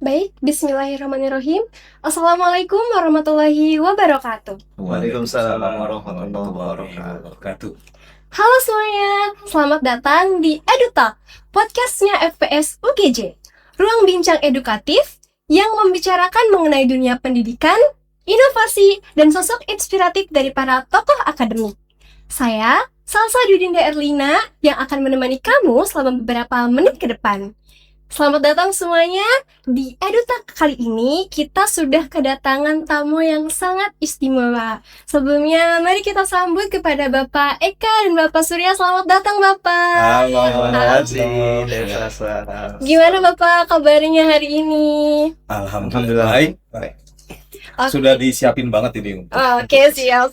Baik, bismillahirrahmanirrahim. Assalamualaikum warahmatullahi wabarakatuh. Waalaikumsalam warahmatullahi wabarakatuh. Halo semuanya, selamat datang di EduTalk, podcastnya FPS UGJ. Ruang bincang edukatif yang membicarakan mengenai dunia pendidikan, inovasi, dan sosok inspiratif dari para tokoh akademik. Saya, Salsa Dudinda Erlina, yang akan menemani kamu selama beberapa menit ke depan. Selamat datang semuanya. Di EduTalk kali ini kita sudah kedatangan tamu yang sangat istimewa. Sebelumnya mari kita sambut kepada Bapak Eka dan Bapak Surya. Selamat datang Bapak. Halo, kasih, Gimana Bapak kabarnya hari ini? Alhamdulillah baik. Oke. Sudah disiapin banget ini. Oke, siap.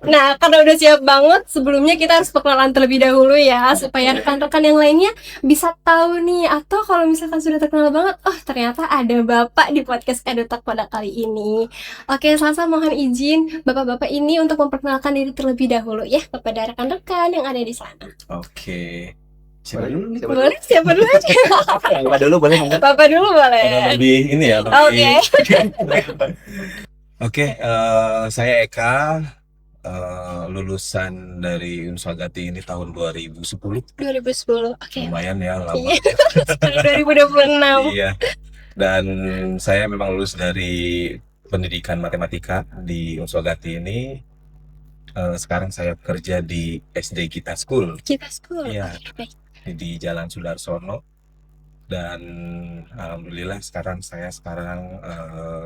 Nah, karena udah siap banget, sebelumnya kita harus perkenalan terlebih dahulu ya, supaya rekan-rekan yang lainnya bisa tahu nih. Atau kalau misalkan sudah terkenal banget, oh ternyata ada Bapak di podcast EduTalk pada kali ini. Oke, Salsa mohon izin Bapak-bapak ini untuk memperkenalkan diri terlebih dahulu ya kepada rekan-rekan yang ada di sana. Oke. Siapa dulu nih? Boleh, siapa dulu aja? Bapak dulu boleh nggak? Bapak dulu Karena boleh. lebih ini ya. Oke. Oke, saya Eka, lulusan dari Unswagati ini tahun 2010. 2010. Oke. Lumayan ya lama. Iya. 2026. Iya. Dan saya memang lulus dari pendidikan matematika di Unswagati ini. Sekarang saya bekerja di SD Gita School Kita school. Iya. Oke, baik. di Jalan Sudarsono, dan alhamdulillah saya sekarang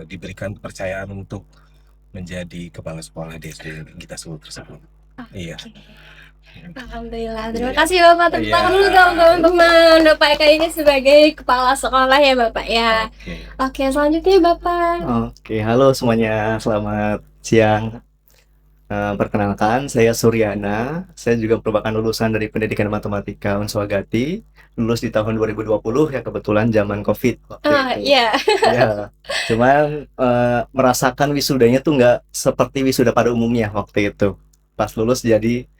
diberikan kepercayaan untuk menjadi kepala sekolah di SD Gita School tersebut. Iya. Alhamdulillah, terima Iya. kasih Bapak. Tepuk tangan dulu dong teman-teman. Bapak Eka ini sebagai kepala sekolah ya Bapak ya. Oke. Oke, selanjutnya Bapak. Oke, halo semuanya, selamat siang. Perkenalkan, saya Suryana. Saya juga merupakan lulusan dari Pendidikan Matematika Unswagati. Lulus di tahun 2020 ya, kebetulan zaman COVID waktu itu. Iya. Ya, cuman merasakan wisudanya tuh nggak seperti wisuda pada umumnya waktu itu. Pas lulus jadi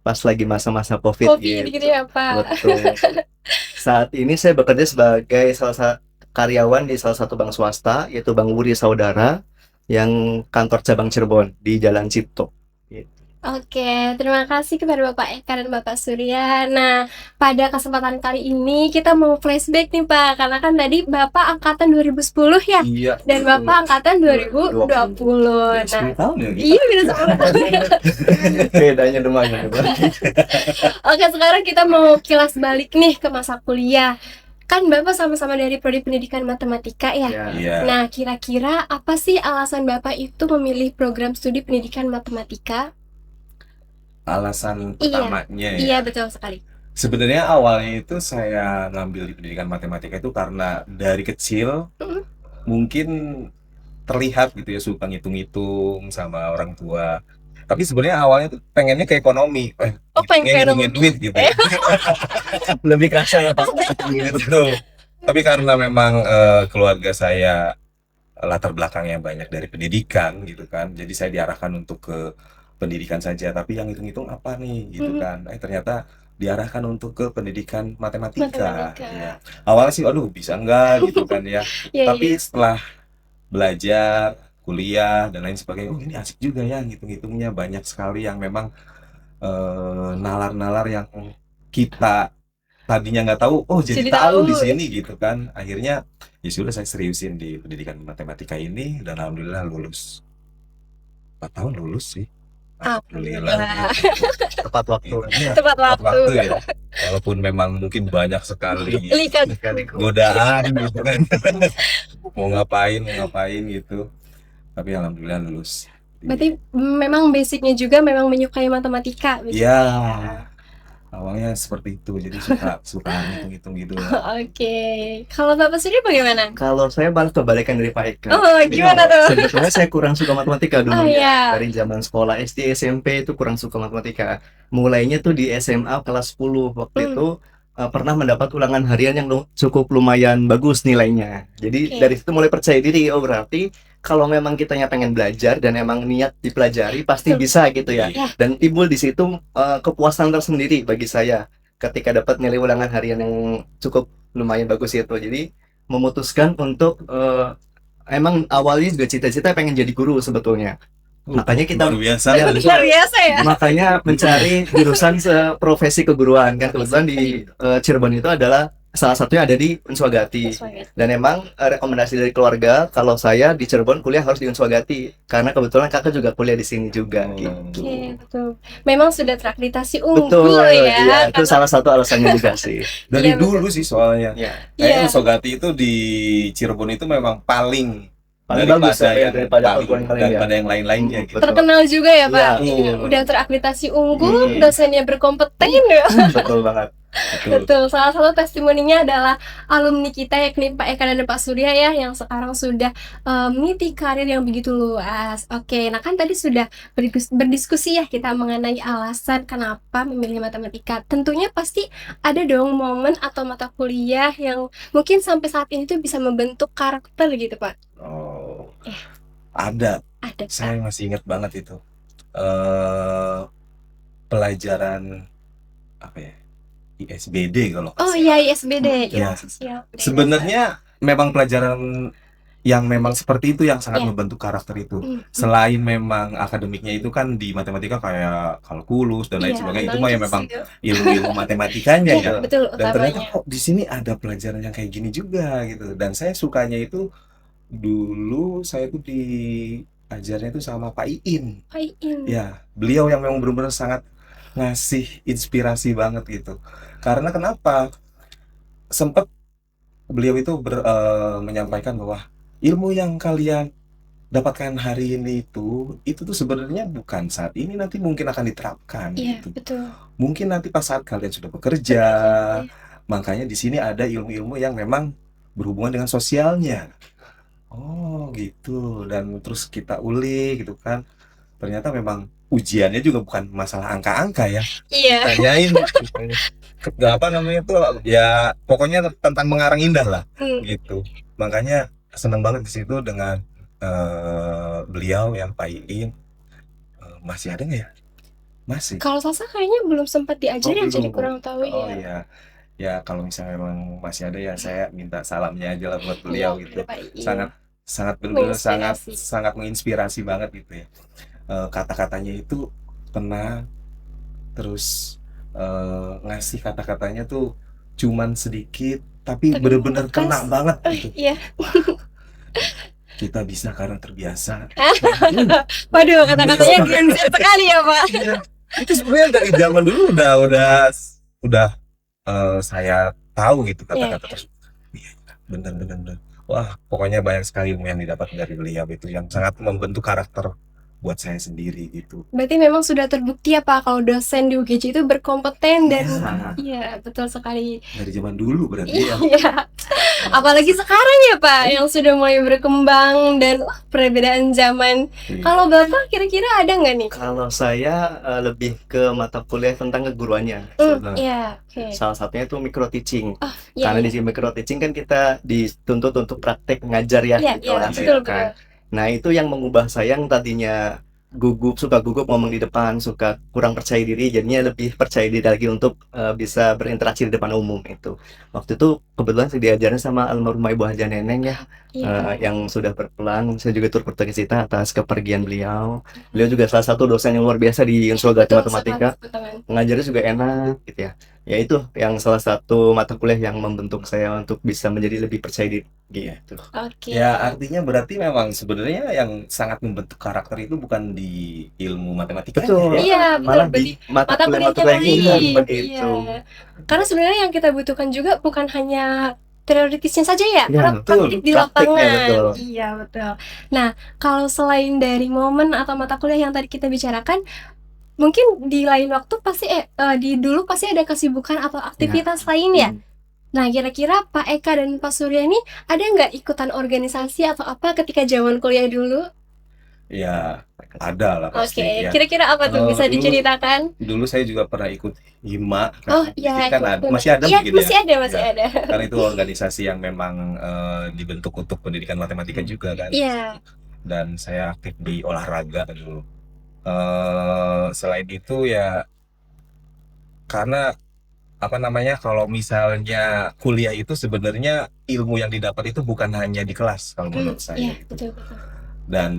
pas lagi masa-masa COVID Kopi gitu. gitu ya Pak. Betul. Saat ini saya bekerja sebagai salah satu karyawan di salah satu bank swasta, yaitu Bank Wuri Saudara, yang kantor cabang Cirebon di Jalan Cipto. Oke, terima kasih kepada Bapak Eka dan Bapak Surya. Nah, pada kesempatan kali ini kita mau flashback nih Pak, karena kan tadi Bapak angkatan 2010 ya, Iya. dan Bapak angkatan 2020. Nah, 10 tahun ya. iya beda 10 tahun. Bedanya lumayan. Oke, sekarang kita mau kilas balik nih ke masa kuliah. Kan Bapak sama-sama dari Prodi Pendidikan Matematika ya. Ya. Iya. Nah, kira-kira apa sih alasan Bapak itu memilih program studi pendidikan matematika? Alasan Iya. pertamanya ya. Iya, betul sekali. Sebenarnya awalnya itu saya ngambil di pendidikan matematika itu karena dari kecil Mm. mungkin terlihat gitu ya suka ngitung-ngitung sama orang tua. Tapi sebenarnya awalnya tuh pengennya ke ekonomi. Oh, pengen ke ngitungin ekonomi. duit gitu ya. Lebih kasar ya Pak. Betul. Tapi karena memang keluarga saya latar belakangnya banyak dari pendidikan gitu kan. Jadi saya diarahkan untuk ke pendidikan saja, tapi yang hitung-hitung apa nih gitu kan. Ternyata diarahkan untuk ke pendidikan matematika. Matematika. Ya. Awalnya sih aduh bisa enggak gitu kan ya. Iya, Tapi iya. setelah belajar, kuliah dan lain sebagainya, oh ini asik juga ya ngitung-ngitungnya, banyak sekali yang memang nalar-nalar yang kita tadinya nggak tahu, oh jadi Jadi tahu tahu. di sini gitu kan. Akhirnya ya sudah saya seriusin di pendidikan matematika ini dan alhamdulillah lulus. 4 tahun lulus sih. Alhamdulillah. Tepat waktu. Iya, Tepat tepat waktu. waktu ya. Walaupun memang mungkin banyak sekali Lihat. godaan gitu kan. Mau ngapain gitu. Tapi alhamdulillah lulus. Berarti memang basicnya juga memang menyukai matematika. Iya. Awalnya seperti itu, jadi suka ngitung-ngitung gitu. Oke. Kalau Bapak sendiri bagaimana? Kalau saya malah kebalikan dari Pak Eka. Oh, gimana tuh? Sebetulnya saya kurang suka matematika dulu. Oh, iya. Dari zaman sekolah SD, SMP itu kurang suka matematika. Mulainya tuh di SMA kelas 10 waktu itu pernah mendapat ulangan harian yang cukup lumayan bagus nilainya. Jadi Oke. dari situ mulai percaya diri, oh berarti kalau memang kitanya pengen belajar dan emang niat dipelajari pasti Betul. bisa gitu ya. Ya. Dan timbul di situ kepuasan tersendiri bagi saya ketika dapat nilai ulangan harian yang cukup lumayan bagus itu. Jadi memutuskan untuk emang awalnya juga cita-cita pengen jadi guru sebetulnya. Makanya kita luar biasa. Ya, Luar biasa ya. makanya mencari jurusan seprofesi keguruan kan, kebetulan di Cirebon itu adalah salah satunya ada di Unswagati. Dan emang rekomendasi dari keluarga kalau saya di Cirebon kuliah harus di Unswagati karena kebetulan kakak juga kuliah di sini juga gitu. Oke, betul. Memang sudah terakreditasi Betul, unggul iya, ya. itu salah satu alasannya juga sih. Dari Iya, dulu sih soalnya. Ya, Iya. Kayaknya Sogati itu di Cirebon itu memang paling paling bagus daripada ya, yang daripada paling perguruan lain ya. daripada yang lain-lainnya gitu. Betul. Terkenal juga ya, Pak. Iya. Iya, udah terakreditasi unggul, Hmm. dosennya berkompeten ya. Betul banget. Betul. Betul, salah satu testimoninya adalah alumni kita yakni Pak Eka dan Pak Surya ya, yang sekarang sudah meniti karir yang begitu luas. Oke, nah kan tadi sudah berdiskusi ya kita mengenai alasan kenapa memilih matematika. Tentunya pasti ada dong momen atau mata kuliah yang mungkin sampai saat ini tuh bisa membentuk karakter gitu, Pak. Oh, Eh. ada. Ada, Pak. Saya masih ingat banget itu. Pelajaran apa ya? ISBD kalau nggak Oh salah. iya, ISBD, Ya. ilmu sosial. Sebenarnya memang pelajaran yang memang seperti itu yang sangat Iya. membentuk karakter itu. Hmm. Selain memang akademiknya itu kan di matematika kayak kalkulus dan lain Iya, sebagainya, itu mah ya analisis memang gitu. ilmu-ilmu matematikanya Iya, ya. betul, Dan ternyata utamanya. kok di sini ada pelajaran yang kayak gini juga gitu. Dan saya sukanya itu dulu saya tuh diajarnya itu sama Pak Iin. Fine. Ya, beliau yang memang benar-benar sangat ngasih inspirasi banget gitu. Karena kenapa? Sempat beliau itu menyampaikan bahwa ilmu yang kalian dapatkan hari ini itu tuh sebenarnya bukan saat ini, nanti mungkin akan diterapkan Iya, gitu. betul. Mungkin nanti pas saat kalian sudah bekerja, Iya. makanya di sini ada ilmu-ilmu yang memang berhubungan dengan sosialnya. Oh, gitu. Dan terus kita ulik gitu kan. Ternyata memang ujiannya juga bukan masalah angka-angka ya. Iya. Tanyain apa namanya tuh ya pokoknya tentang mengarang indah lah Hmm. gitu. Makanya senang banget di situ dengan beliau yang Pak Iin. Masih ada nggak ya? Masih. Kalau salsa kayaknya belum sempat diajarin, jadi belum. kurang tahu Oh ya. iya. Ya kalau misalnya memang masih ada ya saya minta salamnya aja lah buat Iya, beliau gitu. kepada Pak Iin. Sangat sangat benar-benar sangat Menginspirasi. sangat menginspirasi banget gitu ya. Kata-katanya itu tenang, terus ngasih kata-katanya tuh cuman sedikit tapi Tapi bener-bener membekas. kena banget gitu. Iya. Kita bisa karena terbiasa. Waduh, kata-katanya Gen Z sekali ya, Pak. Iya. Itu sebenarnya dari zaman dulu udah saya tahu gitu kata-kata Iya. tersebut. Iya, bener. Wah, pokoknya banyak sekali ilmu yang didapat dari beliau itu yang sangat membentuk karakter buat saya sendiri gitu. Berarti memang sudah terbukti ya, Pak, kalau dosen di UGJ itu berkompeten dan Iya. iya, betul sekali. Dari zaman dulu berarti ya. Iya. Apalagi sekarang ya, Pak, yang sudah mulai berkembang dan perbedaan zaman. Iya. Kalau Bapak kira-kira ada nggak nih? Kalau saya lebih ke mata kuliah tentang keguruannya. Iya, oke. Salah satunya itu micro teaching. Oh, iya. Karena di sini micro teaching kan kita dituntut untuk praktek ngajar ya Iya, di iya, kelas betul, ya kan. betul. Nah, itu yang mengubah saya yang tadinya suka gugup ngomong di depan, suka kurang percaya diri, jadinya lebih percaya diri lagi untuk bisa berinteraksi di depan umum itu. Waktu itu kebetulan saya diajarin sama almarhumah Ibu Haja Neneng ya, Iya. yang sudah berpulang. Saya juga turut berduka cita atas kepergian beliau. Beliau juga salah satu dosen yang luar biasa di Unswagati Betul Matematika. sekali, teman. Ngajarnya juga enak gitu ya. Ya itu yang salah satu mata kuliah yang membentuk saya untuk bisa menjadi lebih percaya diri gitu. Oke. Ya artinya berarti memang sebenarnya yang sangat membentuk karakter itu bukan di ilmu matematika Betul. ya. Iya, betul. Malah Berarti di mata mata kuliah kuliahnya ini lain. begitu. Iya. Karena sebenarnya yang kita butuhkan juga bukan hanya teoritisnya saja ya, Ya, karena betul. praktik di Praktiknya, lapangan. betul. Iya, betul. Nah, kalau selain dari momen atau mata kuliah yang tadi kita bicarakan, mungkin di lain waktu pasti di dulu pasti ada kesibukan atau aktivitas lain ya. Nah, kira-kira Pak Eka dan Pak Surya ini ada nggak ikutan organisasi atau apa ketika zaman kuliah dulu? Ya ada lah pasti Oke, ya. kira-kira apa tuh bisa Dulu- diceritakan? Dulu saya juga pernah ikut HIMA Oh, kan, ya, kan itu. masih ada Iya, mungkin masih ya. ada, masih Ya. ada. Karena itu organisasi yang memang dibentuk untuk pendidikan matematika juga kan. Iya. Dan saya aktif di olahraga dulu. Selain itu ya karena apa namanya, kalau misalnya kuliah itu sebenarnya ilmu yang didapat itu bukan hanya di kelas kalau menurut saya Iya, gitu. betul. Dan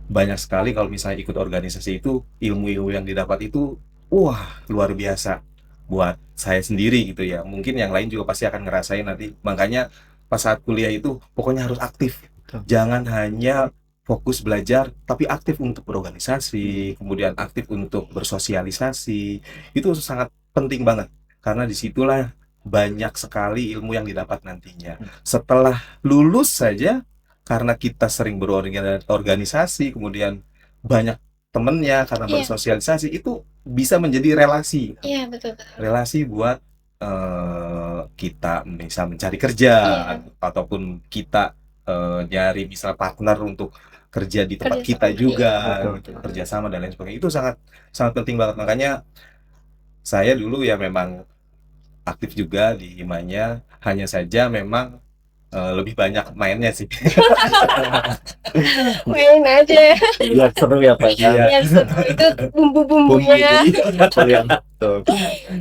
banyak sekali kalau misalnya ikut organisasi itu ilmu-ilmu yang didapat itu wah luar biasa buat saya sendiri gitu ya. Mungkin yang lain juga pasti akan ngerasain nanti. Makanya pas saat kuliah itu pokoknya harus aktif. Betul. Jangan hanya fokus belajar tapi aktif untuk berorganisasi, kemudian aktif untuk bersosialisasi. Itu sangat penting banget karena disitulah banyak sekali ilmu yang didapat nantinya. Setelah lulus saja karena kita sering berorganisasi, kemudian banyak temennya karena Iya. bersosialisasi, itu bisa menjadi relasi. Iya, betul. Relasi buat kita bisa mencari kerja Iya. ataupun kita nyari misal partner untuk kerja di tempat Kerja kita sama, juga, Betul. gitu, kerja sama dan lain sebagainya. Itu sangat sangat penting banget. Makanya saya dulu ya memang aktif juga di himanya, hanya saja memang lebih banyak mainnya sih. Main aja. Iya, seru ya Pak. Iya. Ya, itu bumbu-bumbunya. Betul.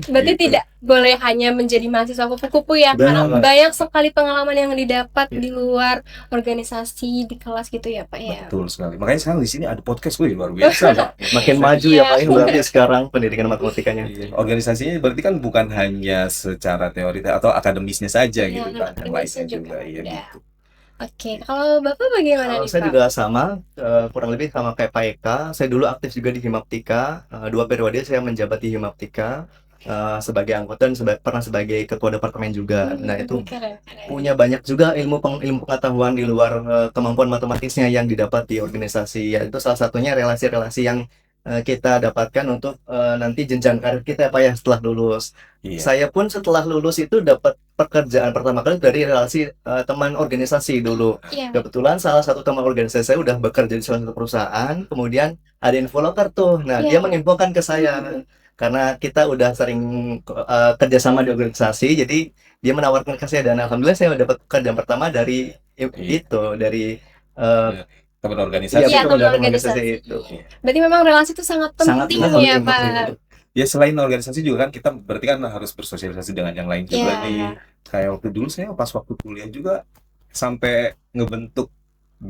Berarti Gitu. tidak boleh hanya menjadi mahasiswa kupu-kupu ya, karena Benar. banyak sekali pengalaman yang didapat Iya. di luar organisasi, di kelas gitu ya Pak ya. Betul sekali. Makanya sekarang di sini ada podcast, wih luar biasa Pak. Makin maju ya Pak, berarti sekarang pendidikan matematikanya. Iya. Organisasinya berarti kan bukan hanya secara teori atau akademisnya saja Iya, gitu kan, yang akademisnya lainnya juga juga iya ada. gitu. Oke, kalau Bapak bagaimana Kalau nih saya Pak? juga sama, kurang lebih sama kayak Pak Eka. Saya dulu aktif juga di Himaptika. 2 periode saya menjabat di Himaptika, sebagai anggota dan pernah sebagai ketua departemen juga. Nah, itu Keren. punya banyak juga ilmu pengetahuan di luar kemampuan matematisnya yang didapat di organisasi. Yaitu salah satunya relasi-relasi yang kita dapatkan untuk nanti jenjang karir kita Pak ya setelah lulus. Iya. Saya pun setelah lulus itu dapat pekerjaan pertama kali dari relasi teman organisasi dulu. Iya. Kebetulan salah satu teman organisasi saya udah bekerja di salah satu perusahaan, kemudian ada info loker tuh. Nah, dia Iya. menginfokan ke saya karena kita udah sering kerjasama di organisasi, jadi dia menawarkan ke saya dan alhamdulillah saya dapat pekerjaan pertama dari itu, dari Teman iya, organisasi. Iya, betul, teman dari organisasi. organisasi itu. Iya. Berarti memang relasi itu sangat Sangat penting penting, ya betul. Pak. Ya selain organisasi juga kan kita berarti kan harus bersosialisasi dengan yang lain juga Iya. nih. Kayak waktu dulu saya pas waktu kuliah juga sampai ngebentuk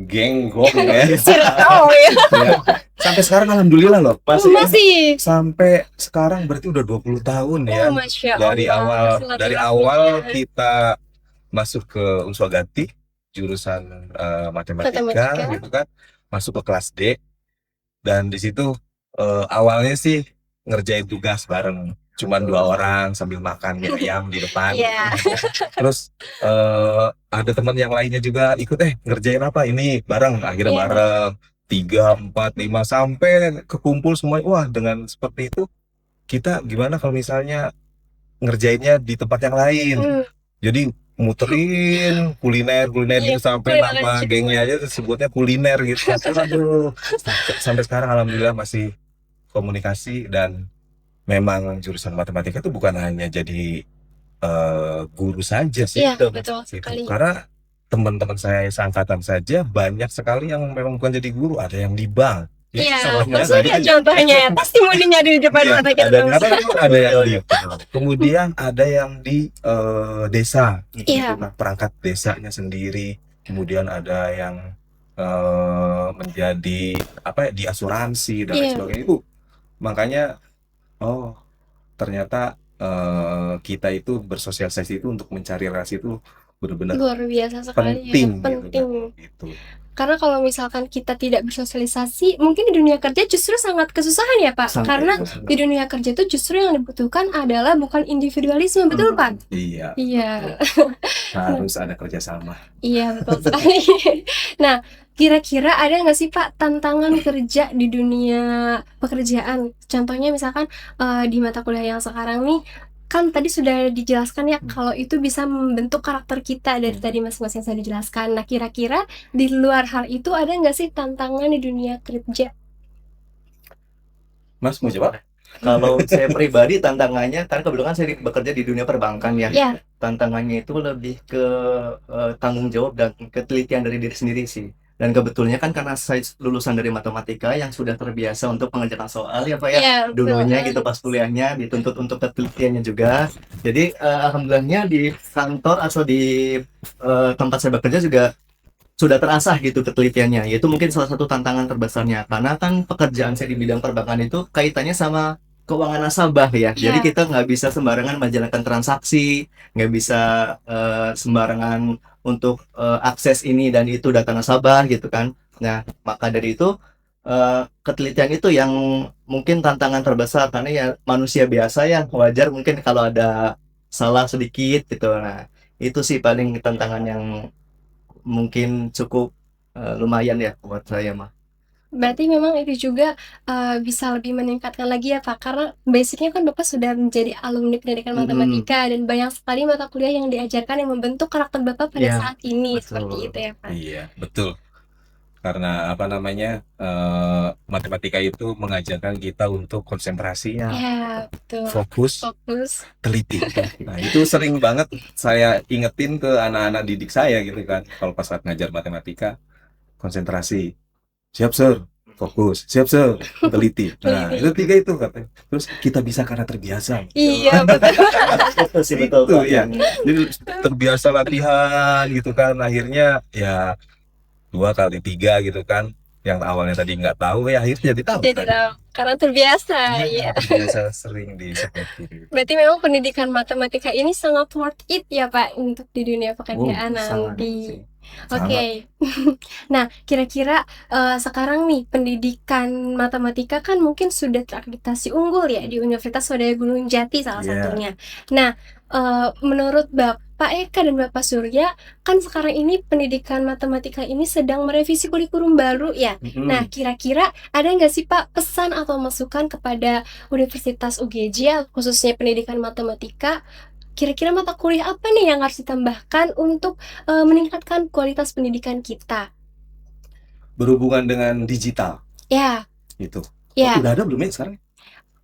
geng gong ya. Circle ya. Ya. Sampai sekarang alhamdulillah loh. Masih. Sampai sekarang berarti udah 20 tahun ya. Oh, Masya Dari Allah. dari awal kita masuk ke Unswagati jurusan matematika Matematika. gitu kan, masuk ke kelas D dan di situ awalnya sih ngerjain tugas bareng cuman 2 orang sambil makan mie ayam di depan. Iya. Terus ada teman yang lainnya juga ikut ngerjain apa ini bareng, akhirnya Iya. bareng 3, 4, 5 sampai kekumpul semua. Wah, dengan seperti itu kita gimana kalau misalnya ngerjainnya di tempat yang lain. Jadi muterin kuliner Iya, itu sampai kuliner nama juga. gengnya aja sebutnya kuliner gitu. Aduh, sampai sekarang alhamdulillah masih komunikasi dan memang jurusan matematika itu bukan hanya jadi guru saja sih. Iya, Betul. betul Gitu. sekali. Karena teman-teman saya seangkatan saja banyak sekali yang memang bukan jadi guru, ada yang di bank. Iya, Contohnya maksudnya saya- contohnya testimoninya di depan Iya, mata kita. ada yang di kemudian ada yang di desa Iya. gitu kan, perangkat desanya sendiri, kemudian ada yang menjadi apa ya, di asuransi dan lain Iya. sebagainya. Itu makanya ternyata kita itu bersosialisasi itu untuk mencari relasi itu benar-benar Luar biasa sekali penting ya. Penting. gitu. Karena kalau misalkan kita tidak bersosialisasi, mungkin di dunia kerja justru sangat kesusahan ya Pak. Sangat Karena kesusahan. di dunia kerja itu justru yang dibutuhkan adalah bukan individualisme, betul Pak? Iya, Iya. harus ada kerjasama. Iya, betul sekali. Nah, kira-kira ada nggak sih Pak tantangan kerja di dunia pekerjaan? Contohnya misalkan di mata kuliah yang sekarang nih, kan tadi sudah dijelaskan ya kalau itu bisa membentuk karakter kita dari tadi masing-masing saya dijelaskan. Nah, kira-kira di luar hal itu ada nggak sih tantangan di dunia kerja? Mas mau jawab? Kalau saya pribadi tantangannya, karena kebetulan saya bekerja di dunia perbankan ya. Iya. Tantangannya itu lebih ke tanggung jawab dan ketelitian dari diri sendiri sih. Dan kebetulannya kan karena saya lulusan dari matematika yang sudah terbiasa untuk mengerjakan soal ya Pak ya, Iya, betul. dulunya gitu pas kuliahnya dituntut untuk ketelitiannya juga. Jadi alhamdulillahnya di kantor atau di tempat saya bekerja juga sudah terasah gitu ketelitiannya. Itu mungkin salah satu tantangan terbesarnya karena kan pekerjaan saya di bidang perbankan itu kaitannya sama keuangan nasabah ya. Jadi Iya. kita nggak bisa sembarangan menjalankan transaksi, nggak bisa sembarangan untuk akses ini dan itu data nasabah gitu kan. Nah, maka dari itu ketelitian itu yang mungkin tantangan terbesar karena ya manusia biasa ya wajar mungkin kalau ada salah sedikit gitu. Nah, itu sih paling tantangan yang mungkin cukup lumayan ya buat saya mah. Berarti memang itu juga bisa lebih meningkatkan lagi ya Pak, karena basicnya kan Bapak sudah menjadi alumni pendidikan matematika dan banyak sekali mata kuliah yang diajarkan yang membentuk karakter Bapak pada Ya, saat ini, betul. seperti itu ya Pak. Iya, betul. Karena apa namanya, matematika itu mengajarkan kita untuk konsentrasi, Ya, Ya, betul. fokus, Fokus. teliti. Nah, itu sering banget saya ingetin ke anak-anak didik saya gitu kan, kalau pas saat ngajar matematika, konsentrasi. Siap, Sir. Fokus. Siap, Sir. Teliti. Nah, itu tiga itu katanya. Terus kita bisa karena terbiasa. Iya, betul. itu sih betul Itu Pak. ya. Jadi terbiasa latihan gitu kan. Akhirnya ya 2 kali 3 gitu kan. Yang awalnya tadi nggak tahu ya akhirnya jadi tahu Jadi kan. tahu, karena terbiasa, Iya, ya. terbiasa sering disebutin. Berarti memang pendidikan matematika ini sangat worth it ya Pak untuk di dunia Oh, pekerjaan sangat nanti. sih. Oke. Nah, kira-kira sekarang nih pendidikan matematika kan mungkin sudah terakreditasi unggul ya di Universitas Swadaya Gunung Jati salah Iya. satunya. Nah, menurut Bapak Eka dan Bapak Surya, kan sekarang ini pendidikan matematika ini sedang merevisi kurikulum baru ya. Nah, kira-kira ada nggak sih Pak pesan atau masukan kepada Universitas UGJ khususnya pendidikan matematika? Kira-kira mata kuliah apa nih yang harus ditambahkan untuk meningkatkan kualitas pendidikan kita? Berhubungan dengan digital Ya, gitu. ya, Udah ada belum ya sekarang?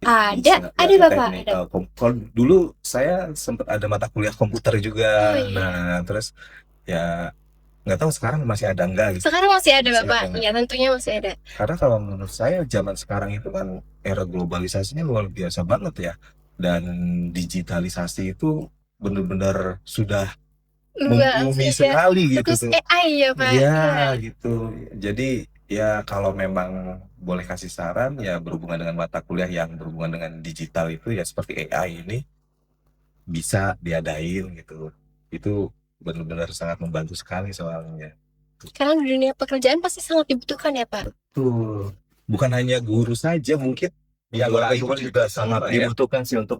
ada Ya, Bapak, teknik, ada. kalau dulu saya sempat ada mata kuliah komputer juga. Oh, iya. Nah, terus ya nggak tahu sekarang masih ada enggak gitu. Sekarang masih ada Masih Bapak, ada. ya tentunya masih ada. Karena kalau menurut saya zaman sekarang itu kan era globalisasinya luar biasa banget ya. Dan digitalisasi itu benar-benar sudah Luas mumpuni ya, sekali gitu terus tuh. AI ya Pak. Iya Ya. gitu. Jadi ya kalau memang boleh kasih saran ya berhubungan dengan mata kuliah yang berhubungan dengan digital itu ya seperti AI ini bisa diadain gitu. Itu benar-benar sangat membantu sekali soalnya. Karena di dunia pekerjaan pasti sangat dibutuhkan ya Pak. Tuh, bukan hanya guru saja mungkin yang lain juga sangat sangat ya. dibutuhkan sih untuk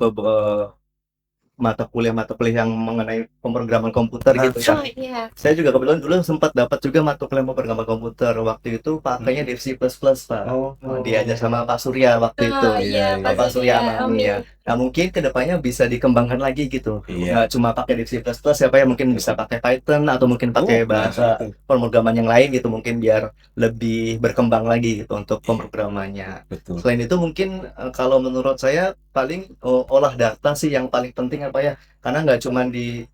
mata kuliah yang mengenai pemrograman komputer gitu ya. Oh iya. Saya juga kebetulan dulu sempat dapat juga mata kuliah pemrograman komputer. Waktu itu pakainya di C++, Pak. Oh, Diajar sama Pak Surya waktu itu. Oh iya, Iya, Pak Surya Surya, Amami ya. Nah, mungkin kedepannya bisa dikembangkan lagi gitu. Iya. Nggak cuma pakai di C++, ya Pak ya, mungkin bisa pakai Python atau mungkin pakai bahasa pemrograman yang lain gitu, mungkin biar lebih berkembang lagi gitu untuk pemrogramannya. betul. Selain itu mungkin kalau menurut saya paling olah data sih yang paling penting apa ya, karena nggak cuma di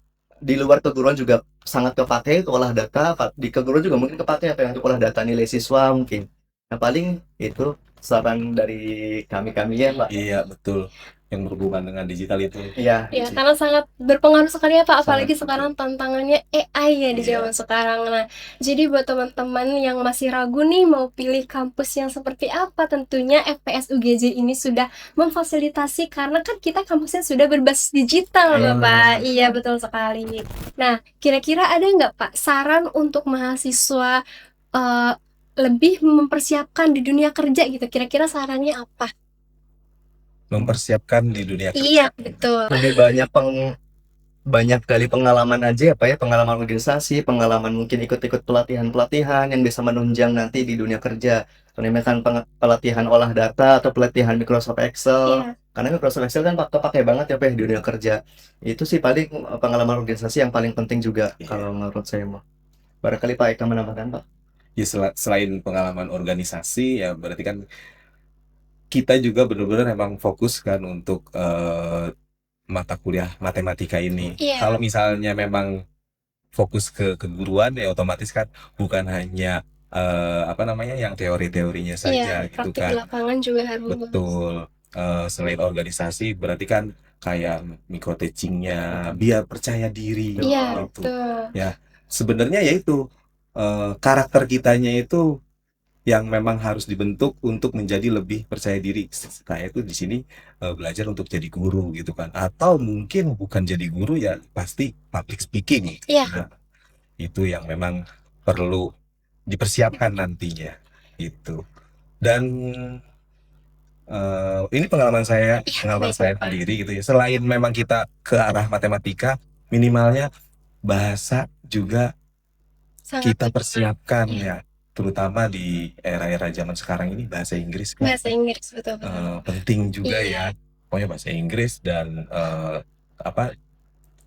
luar keguruan juga sangat kepake itu olah data, di keguruan juga mungkin kepake apa yang untuk olah data nilai siswa mungkin. Nah paling itu saran dari kami ya Pak. Iya, betul. Yang berhubungan dengan digital itu. Iya. Ya, karena sangat berpengaruh sekali ya Pak, apalagi Sangat. sekarang tantangannya AI ya di Iya. zaman sekarang. Nah, jadi buat teman-teman yang masih ragu nih mau pilih kampus yang seperti apa, tentunya FPS UGJ ini sudah memfasilitasi karena kan kita kampusnya sudah berbasis digital Iya. Bapak. Iya, betul sekali. Nah, kira-kira ada nggak Pak saran untuk mahasiswa lebih mempersiapkan di dunia kerja gitu? Kira-kira sarannya apa? Mempersiapkan di dunia kerja. Iya, betul. Lebih banyak kali pengalaman aja ya Pak ya, pengalaman organisasi, pengalaman mungkin ikut-ikut pelatihan-pelatihan yang bisa menunjang nanti di dunia kerja. Contohnya kan pelatihan olah data atau pelatihan Microsoft Excel. Iya. Karena Microsoft Excel kan pakai banget ya Pak ya di dunia kerja. Itu sih paling pengalaman organisasi yang paling penting juga kalau menurut saya mah. Barangkali Pak Eka menambahkan Pak. Ya selain pengalaman organisasi ya berarti kan kita juga benar-benar emang fokus kan untuk mata kuliah matematika ini. Iya. Kalau misalnya memang fokus ke keguruan ya otomatis kan bukan hanya apa namanya, yang teori-teorinya Iya, saja gitu praktik kan. lapangan juga harus. Betul. Selain organisasi berarti kan kayak micro teachingnya biar percaya diri Iya, gitu. betul. Ya, sebenarnya ya itu karakter kitanya itu yang memang harus dibentuk untuk menjadi lebih percaya diri. Saya itu di sini belajar untuk jadi guru gitu kan. Atau mungkin bukan jadi guru ya pasti public speaking. Iya. Nah, itu yang memang perlu dipersiapkan nantinya itu. Dan ini pengalaman saya Baik. sendiri gitu ya. Selain memang kita ke arah matematika, minimalnya bahasa juga Sangat kita penting. persiapkan ya. Terutama di era-era zaman sekarang ini bahasa Inggris kan Bahasa Inggris betul. penting juga Iya. ya. Pokoknya bahasa Inggris dan apa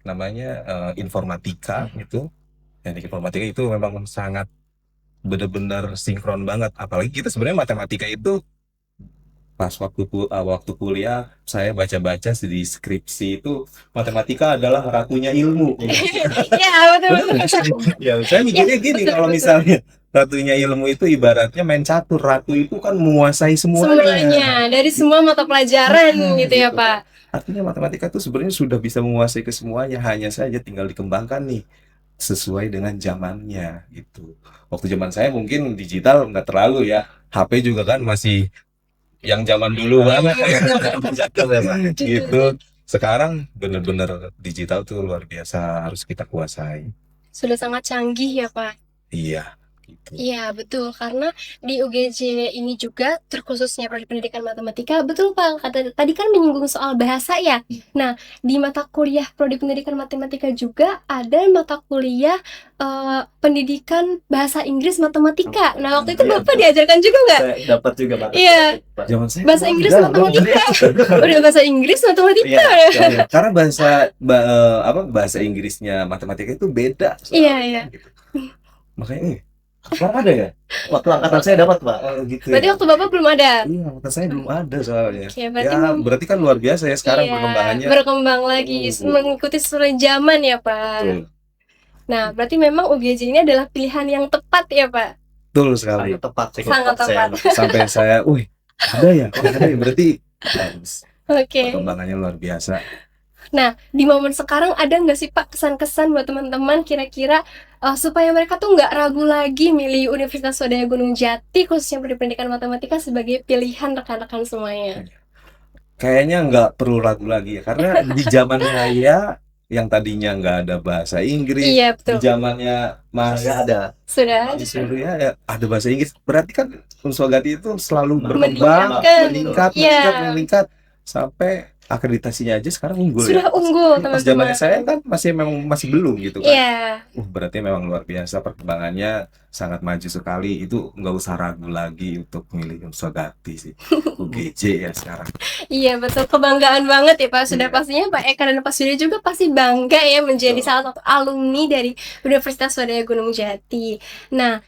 namanya informatika itu. Teknik informatika itu memang sangat benar-benar sinkron banget. Apalagi kita sebenarnya matematika itu pas waktu kuliah saya baca-baca di skripsi itu matematika adalah ratunya ilmu. Iya, betul. Ya, saya mikirnya gini, betul, kalau betul. misalnya ratunya ilmu itu ibaratnya main catur, ratu itu kan menguasai semuanya. Semuanya dari semua mata pelajaran gitu ya, Gitu. Pak. Artinya matematika itu sebenarnya sudah bisa menguasai ke semuanya, hanya saja tinggal dikembangkan nih sesuai dengan zamannya gitu. Waktu zaman saya mungkin digital nggak terlalu ya, HP juga kan masih yang zaman dulu banget gitu. Sekarang bener-bener digital tuh luar biasa, harus kita kuasai. Sudah sangat canggih ya, Pak. Iya, gitu. Iya, betul. Karena di UGJ ini juga, terkhususnya Prodi Pendidikan Matematika, betul Pak, tadi kan menyinggung soal bahasa ya. Nah, di mata kuliah Prodi Pendidikan Matematika juga ada mata kuliah pendidikan bahasa Inggris matematika. Nah, waktu itu Iya, Bapak diajarkan juga nggak? Saya dapat juga Pak. Iya, Zaman saya bahasa belum Inggris ada, matematika. Udah bahasa Inggris matematika Iya, ya. iya. karena bahasa Inggrisnya matematika itu beda. Iya, iya. Gitu. Makanya apa ada ya? Waktu angkatan saya dapat Pak. Oh, gitu Berarti ya. waktu Bapak belum ada. Iya, kata saya belum ada soalnya. Oke, berarti Ya, berarti kan luar biasa ya sekarang iya, perkembangannya. berkembang lagi, mengikuti sesuai zaman ya, Pak. Betul, Nah, berarti memang UGJ ini adalah pilihan yang tepat ya, Pak? betul sekali. Sangat tepat sih. Sangat tepat. Sampai saya, wih, ada ya? Oh, ada ya? Berarti bagus. Oke. Perkembangannya luar biasa. Nah, di momen sekarang ada nggak sih Pak kesan-kesan buat teman-teman kira-kira supaya mereka tuh nggak ragu lagi milih Universitas Swadaya Gunung Jati khususnya Prodi Pendidikan Matematika sebagai pilihan rekan-rekan semuanya? Kayaknya nggak perlu ragu lagi ya, karena di zaman saya yang tadinya nggak ada bahasa Inggris, Iya, di betul. zamannya Mas Saya ada. Sudah ada. Surya ya ada bahasa Inggris. Berarti kan Unswagati itu selalu Meningkatkan. berkembang, Iya. meningkat sampai akreditasinya aja sekarang unggul Sudah ya. unggul, Pas teman-teman. zamannya saya kan masih belum gitu kan. Iya. Berarti memang luar biasa perkembangannya, sangat maju sekali. Itu nggak usah ragu lagi untuk milih Unswagati sih. UGJ ya sekarang. Iya, betul, kebanggaan banget ya Pak. Sudah Iya. pastinya Pak Eka dan Pak Surya juga pasti bangga ya menjadi Betul. salah satu alumni dari Universitas Swadaya Gunung Jati. Nah,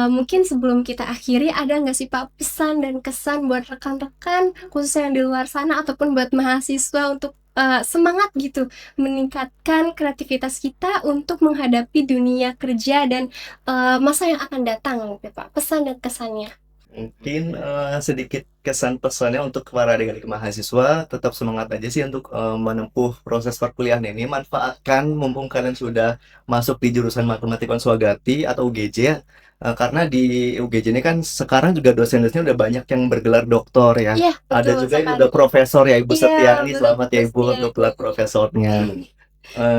mungkin sebelum kita akhiri ada nggak sih Pak pesan dan kesan buat rekan-rekan khususnya yang di luar sana ataupun buat mahasiswa untuk semangat gitu meningkatkan kreativitas kita untuk menghadapi dunia kerja dan masa yang akan datang gitu Pak. Pesan dan kesannya. Mungkin sedikit kesan pesannya untuk para adik-adik mahasiswa, tetap semangat aja sih untuk menempuh proses perkuliahan ini. Manfaatkan mumpung kalian sudah masuk di jurusan Matematika Unswagati atau UGJ ya. Karena di UGJ ini kan sekarang juga dosen-dosennya udah banyak yang bergelar doktor ya. Iya, betul Ada juga yang sekali. udah profesor ya, Ibu Iya, Setiani. betul, Selamat ya Ibu iya, untuk gelar profesornya.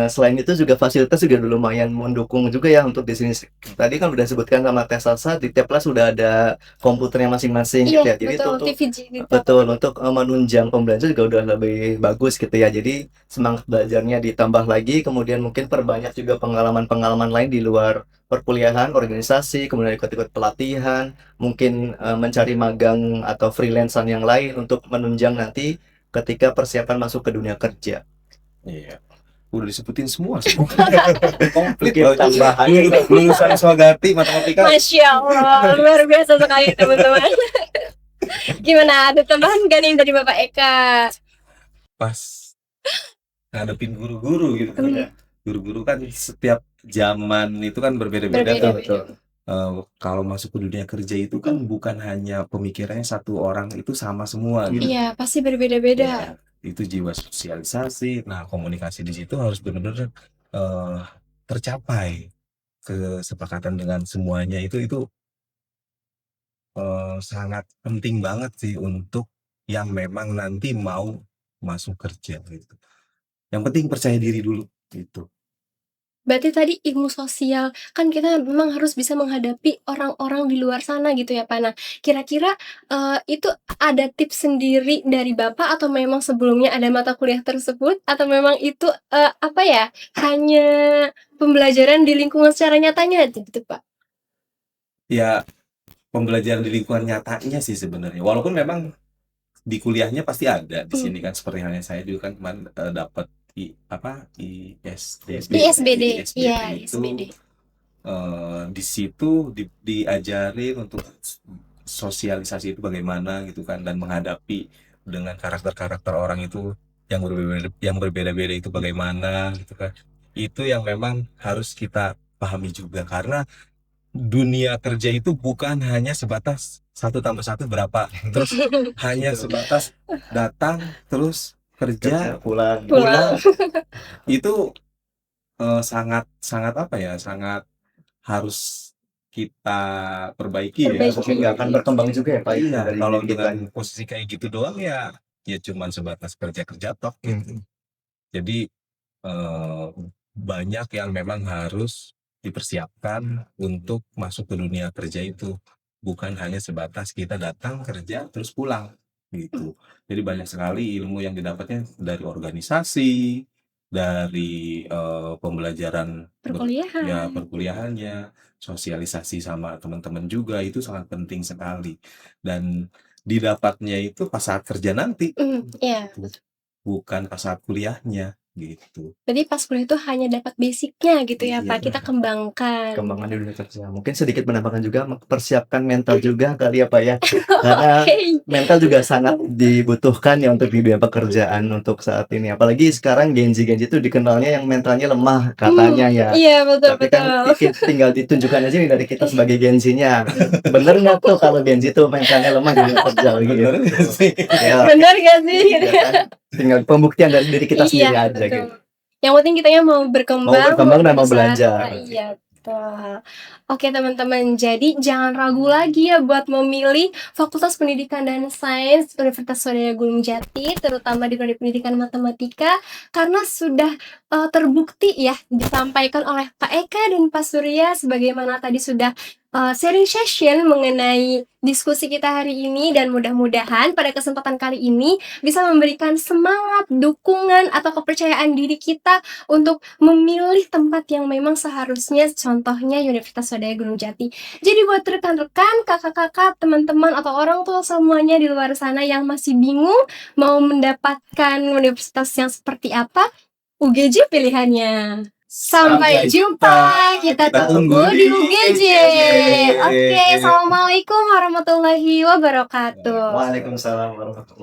Selain itu juga fasilitas juga lumayan mendukung juga ya untuk di sini. Tadi kan udah sebutkan sama Tesasa di tiap kelas sudah ada komputernya masing-masing gitu Iya, ya. Jadi betul, itu untuk TVG gitu. betul untuk menunjang pembelajaran juga udah lebih bagus gitu ya. Jadi semangat belajarnya ditambah lagi, kemudian mungkin perbanyak juga pengalaman-pengalaman lain di luar perkuliahan, organisasi, kemudian ikut-ikut pelatihan, mungkin mencari magang atau freelancer yang lain untuk menunjang nanti ketika persiapan masuk ke dunia kerja. Iya. Udah disebutin semua sih. Komplit Mungkin loh. tambahan. Lulusan Unswagati matematika. Masya Allah, luar biasa sekali teman-teman. Gimana, ada tambahan gak nih dari Bapak Eka? Pas ngadepin guru-guru gitu kan. Hmm. Guru-guru kan setiap zaman itu kan berbeda-beda Berbeda-beda. tuh. kalau masuk ke dunia kerja itu kan bukan hanya pemikirannya satu orang itu sama semua gitu. Iya, pasti berbeda-beda. Ya, itu jiwa sosialisasi. Nah, komunikasi di situ harus benar-benar tercapai kesepakatan dengan semuanya itu sangat penting banget sih untuk yang memang nanti mau masuk kerja gitu. Yang penting percaya diri dulu gitu. Berarti tadi ilmu sosial, kan kita memang harus bisa menghadapi orang-orang di luar sana gitu ya, Pak. Nah, kira-kira, itu ada tips sendiri dari Bapak atau memang sebelumnya ada mata kuliah tersebut? Atau memang itu, apa ya, hanya pembelajaran di lingkungan secara nyatanya gitu, Pak? Ya, pembelajaran di lingkungan nyatanya sih sebenarnya. Walaupun memang di kuliahnya pasti ada di sini kan, seperti halnya saya juga kan kemarin dapat ISBD, iya itu ISBD. di situ diajarin untuk sosialisasi itu bagaimana gitu kan, dan menghadapi dengan karakter-karakter orang itu yang berbeda-beda itu bagaimana gitu kan. Itu yang memang harus kita pahami juga, karena dunia kerja itu bukan hanya sebatas 1+1 berapa, terus hanya sebatas datang terus kerja Kerja pulang. Pulang. itu sangat sangat apa ya, sangat harus kita perbaiki ya. Perbaiki. Mungkin nggak akan berkembang juga ya Pak Iya, dari kalau diri kita. dengan posisi kayak gitu doang ya cuman sebatas kerja tok gitu. Jadi eh, banyak yang memang harus dipersiapkan untuk masuk ke dunia kerja itu, bukan hanya sebatas kita datang kerja terus pulang gitu. Jadi banyak sekali ilmu yang didapatnya dari organisasi, dari pembelajaran Perkuliahan. perkuliahannya, sosialisasi sama teman-teman juga itu sangat penting sekali, dan didapatnya itu pas saat kerja nanti, Iya. bukan pas saat kuliahnya gitu. Berarti pas kuliah itu hanya dapat basic-nya gitu ya, Iya. Pak, kita kembangkan. Kembangan di dunia kerja. Mungkin sedikit menambahkan juga mempersiapkan mental juga kali ya Pak ya. Karena Oke. mental juga sangat dibutuhkan ya untuk di dunia pekerjaan untuk saat ini. Apalagi sekarang Gen Z itu dikenalnya yang mentalnya lemah katanya ya. Iya, betul Tapi kan tinggal ditunjukkan aja nih dari kita sebagai Gen Z-nya. Bener nggak tuh kalau Gen Z itu mentalnya lemah di dunia kerja gitu? Bener nggak sih? Ya, Bener gak sih? ya kan? Tinggal pembuktian dari diri kita sendiri Iya, aja betul. gitu. Yang penting kitanya mau berkembang, Mau berkembang dan mau berusaha. belajar. Iya, betul. Oke teman-teman, jadi jangan ragu lagi ya buat memilih Fakultas Pendidikan dan Sains Universitas Swadaya Gunung Jati, terutama di prodi pendidikan matematika, karena sudah terbukti ya disampaikan oleh Pak Eka dan Pak Surya, sebagaimana tadi sudah sharing session mengenai diskusi kita hari ini, dan mudah-mudahan pada kesempatan kali ini bisa memberikan semangat, dukungan, atau kepercayaan diri kita untuk memilih tempat yang memang seharusnya, contohnya Universitas Swadaya Gunung Jati. Jadi buat rekan-rekan, kakak-kakak, teman-teman, atau orang tua semuanya di luar sana yang masih bingung mau mendapatkan universitas yang seperti apa, UGJ pilihannya. Sampai jumpa, kita tunggu di UGJ. Oke, assalamualaikum warahmatullahi wabarakatuh. Waalaikumsalam warahmatullahi wabarakatuh.